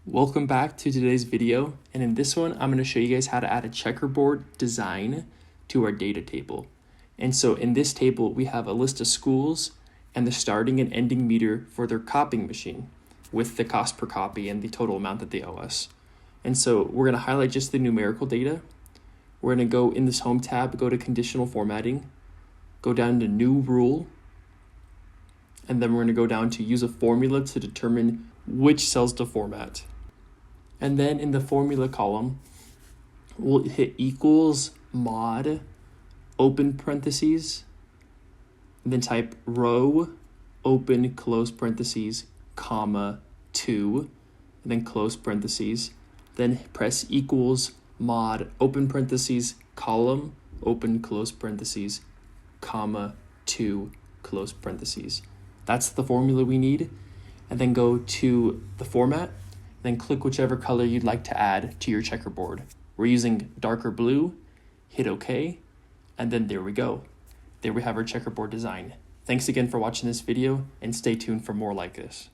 Welcome back to today's video, and in this one I'm going to show you guys how to add a checkerboard design to our data table. And so in this table we have a list of schools and the starting and ending meter for their copying machine with the cost per copy and the total amount that they owe us. And so we're going to highlight just the numerical data. We're going to go in this home tab, go to conditional formatting, go down to new rule, and then we're going to go down to use a formula to determine which cells to format. And then in the formula column, we'll hit equals mod, open parentheses, and then type row, open close parentheses, comma, 2, and then close parentheses. Then press equals mod, open parentheses, column, open close parentheses, comma, 2, close parentheses. That's the formula we need. And then go to the format, then click whichever color you'd like to add to your checkerboard. We're using darker blue, hit OK, and then there we go. There we have our checkerboard design. Thanks again for watching this video, and stay tuned for more like this.